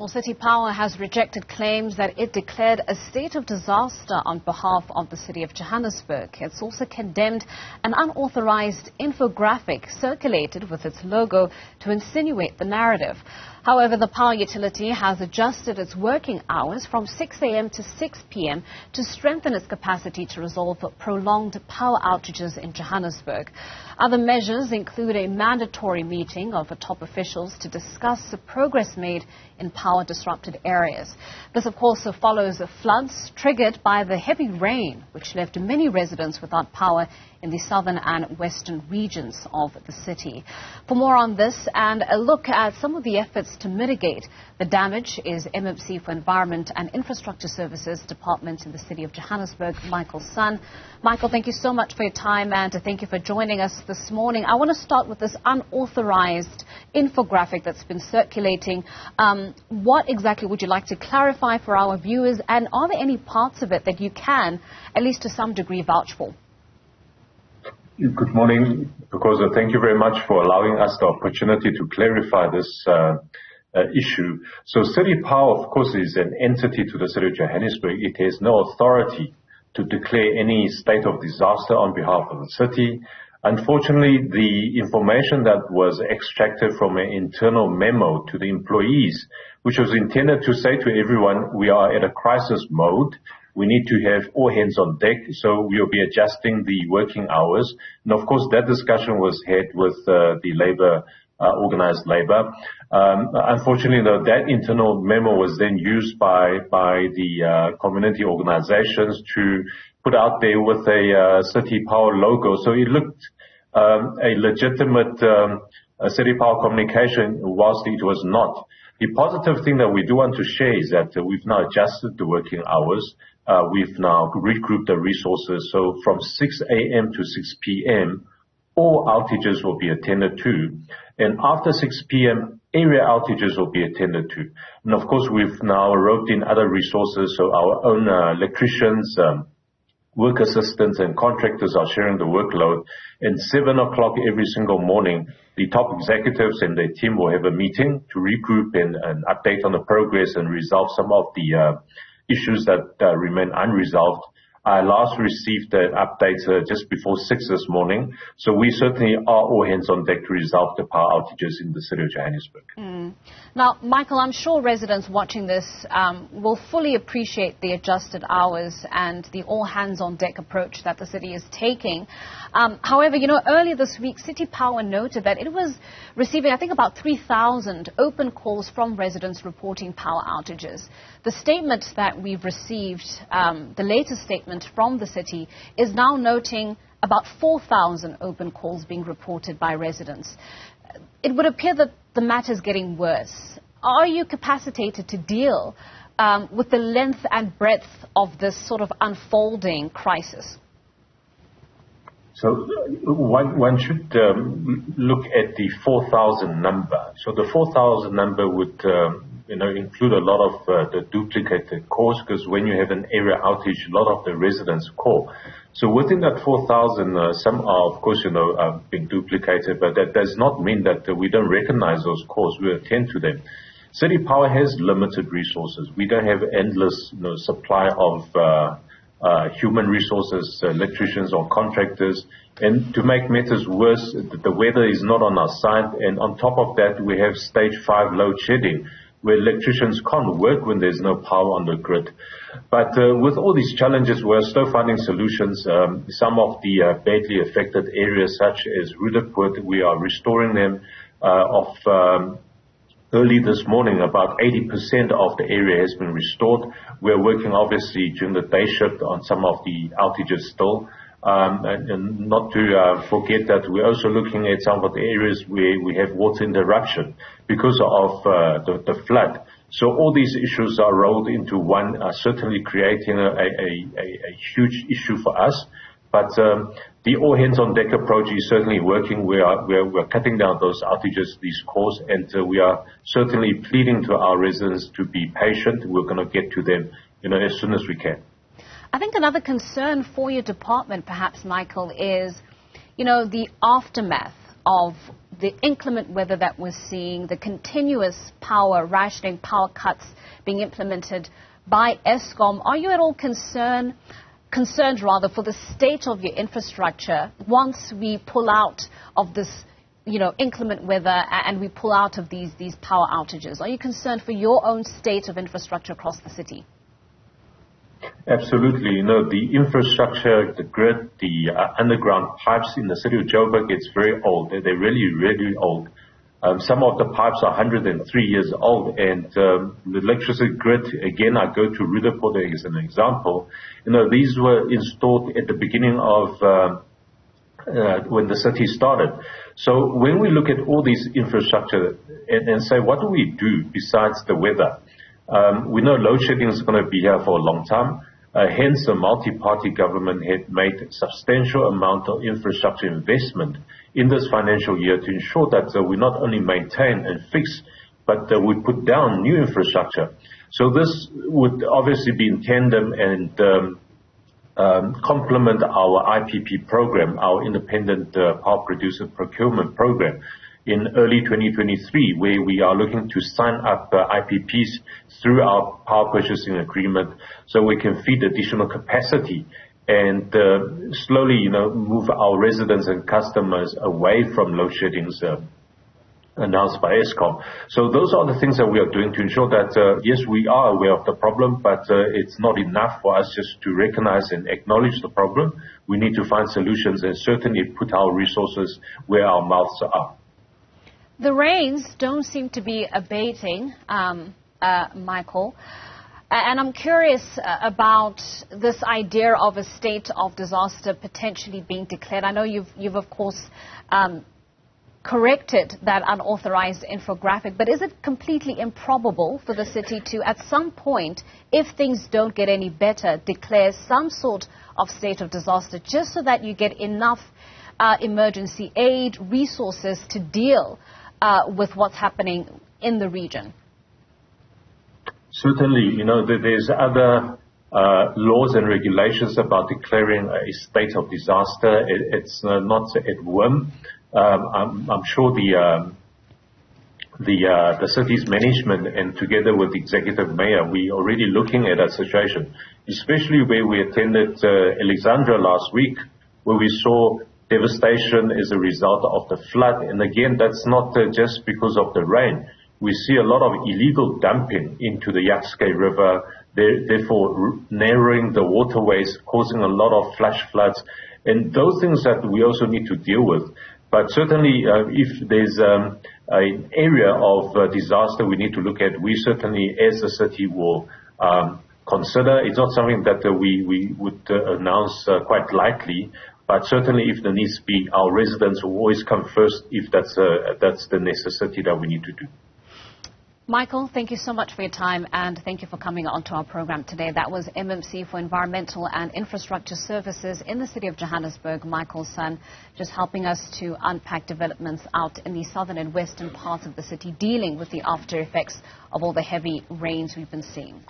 Well, City Power has rejected claims that it declared a state of disaster on behalf of the City of Johannesburg. It's also condemned an unauthorized infographic circulated with its logo to insinuate the narrative. However, the power utility has adjusted its working hours from 6 a.m. to 6 p.m. to strengthen its capacity to resolve prolonged power outages in Johannesburg. Other measures include a mandatory meeting of top officials to discuss the progress made in power-disrupted areas. This, of course, follows floods triggered by the heavy rain, which left many residents without power in the southern and western regions of the city. For more on this and a look at some of the efforts to mitigate the damage is MMC for Environment and Infrastructure Services Department in the City of Johannesburg, Michael Sun. Michael, thank you so much for your time and thank you for joining us this morning. I want to start with this unauthorized infographic that's been circulating. What exactly would you like to clarify for our viewers, and are there any parts of it that you can, at least to some degree, vouch for? Good morning, Kokoza. Thank you very much for allowing us the opportunity to clarify this issue. So City Power, of course, is an entity to the City of Johannesburg. It has no authority to declare any state of disaster on behalf of the city. Unfortunately, the information that was extracted from an internal memo to the employees, which was intended to say to everyone, we are at a crisis mode. We need to have all hands on deck, so we'll be adjusting the working hours. And of course, that discussion was had with the labor, organized labor. Unfortunately, though, that internal memo was then used by the community organizations to put out there with a City Power logo. So it looked a legitimate City Power communication, whilst it was not. The positive thing that we do want to share is that we've now adjusted the working hours. We've now regrouped the resources. So from 6 a.m. to 6 p.m., all outages will be attended to. And after 6 p.m., area outages will be attended to. And of course, we've now roped in other resources. So our own electricians, work assistants and contractors are sharing the workload. And 7 o'clock every single morning, the top executives and their team will have a meeting to regroup and update on the progress and resolve some of the issues that remain unresolved. I last received an update just before 6 this morning. So we certainly are all hands on deck to resolve the power outages in the City of Johannesburg. Now, Michael, I'm sure residents watching this will fully appreciate the adjusted hours and the all hands on deck approach that the city is taking. However, earlier this week, City Power noted that it was receiving, I think, about 3,000 open calls from residents reporting power outages. The statement that we've received, the latest statement from the city, is now noting about 4,000 open calls being reported by residents. It would appear that the matter is getting worse. Are you capacitated to deal with the length and breadth of this sort of unfolding crisis? So one should look at the 4,000 number. So the 4,000 number would include a lot of the duplicated calls, because when you have an area outage, a lot of the residents call. So within that 4,000, some are, of course, being duplicated, but that does not mean that we don't recognize those calls. We attend to them. City Power has limited resources. We don't have endless supply of human resources, electricians or contractors. And to make matters worse, the weather is not on our side. And on top of that, we have stage 5 load shedding, where electricians can't work when there's no power on the grid. But with all these challenges, we're still finding solutions. Some of the badly affected areas, such as Rudaport, we are restoring them. Early this morning, about 80% of the area has been restored. We're working, obviously, during the day shift on some of the outages still. And not to forget that we're also looking at some of the areas where we have water interruption because of the flood. So all these issues are rolled into one, certainly creating a huge issue for us. But the all hands on deck approach is certainly working. We're cutting down those outages, these calls, and we are certainly pleading to our residents to be patient. We're going to get to them, as soon as we can. I think another concern for your department, perhaps, Michael, is, the aftermath of the inclement weather that we're seeing, the continuous power rationing, power cuts being implemented by Eskom, are you at all concerned for the state of your infrastructure once we pull out of this, inclement weather and we pull out of these power outages? Are you concerned for your own state of infrastructure across the city? Absolutely. The infrastructure, the grid, the underground pipes in the city of Joburg, it's very old. They're really, really old. Some of the pipes are 103 years old, and the electricity grid, again, I go to Rudaport as an example. These were installed at the beginning of when the city started. So when we look at all these infrastructure and say, what do we do besides the weather? We know load shedding is going to be here for a long time. Hence, the multi-party government had made substantial amount of infrastructure investment in this financial year to ensure that we not only maintain and fix, but we put down new infrastructure. So this would obviously be in tandem and complement our IPP program, our Independent Power Producer Procurement Program, in early 2023, where we are looking to sign up IPPs through our power purchasing agreement so we can feed additional capacity and slowly, move our residents and customers away from load sheddings announced by Eskom. So those are the things that we are doing to ensure that, yes, we are aware of the problem, but it's not enough for us just to recognize and acknowledge the problem. We need to find solutions and certainly put our resources where our mouths are. The rains don't seem to be abating, Michael. And I'm curious about this idea of a state of disaster potentially being declared. I know you've of course, corrected that unauthorized infographic, but is it completely improbable for the city to, at some point, if things don't get any better, declare some sort of state of disaster just so that you get enough emergency aid, resources to deal with what's happening in the region? Certainly, there's other laws and regulations about declaring a state of disaster. It's not at whim. I'm sure the city's management and together with the executive mayor, we already looking at a situation, especially where we attended Alexandra last week, where we saw devastation as a result of the flood. And again, that's not just because of the rain. We see a lot of illegal dumping into the Yatske River, therefore narrowing the waterways, causing a lot of flash floods. And those things that we also need to deal with. But certainly, if there's an area of disaster we need to look at, we certainly, as a city, will consider. It's not something that we would announce quite lightly. But certainly, if the needs be, our residents will always come first if that's the necessity that we need to do. Michael, thank you so much for your time and thank you for coming onto our program today. That was MMC for Environmental and Infrastructure Services in the City of Johannesburg, Michael Son, just helping us to unpack developments out in the southern and western parts of the city, dealing with the after effects of all the heavy rains we've been seeing.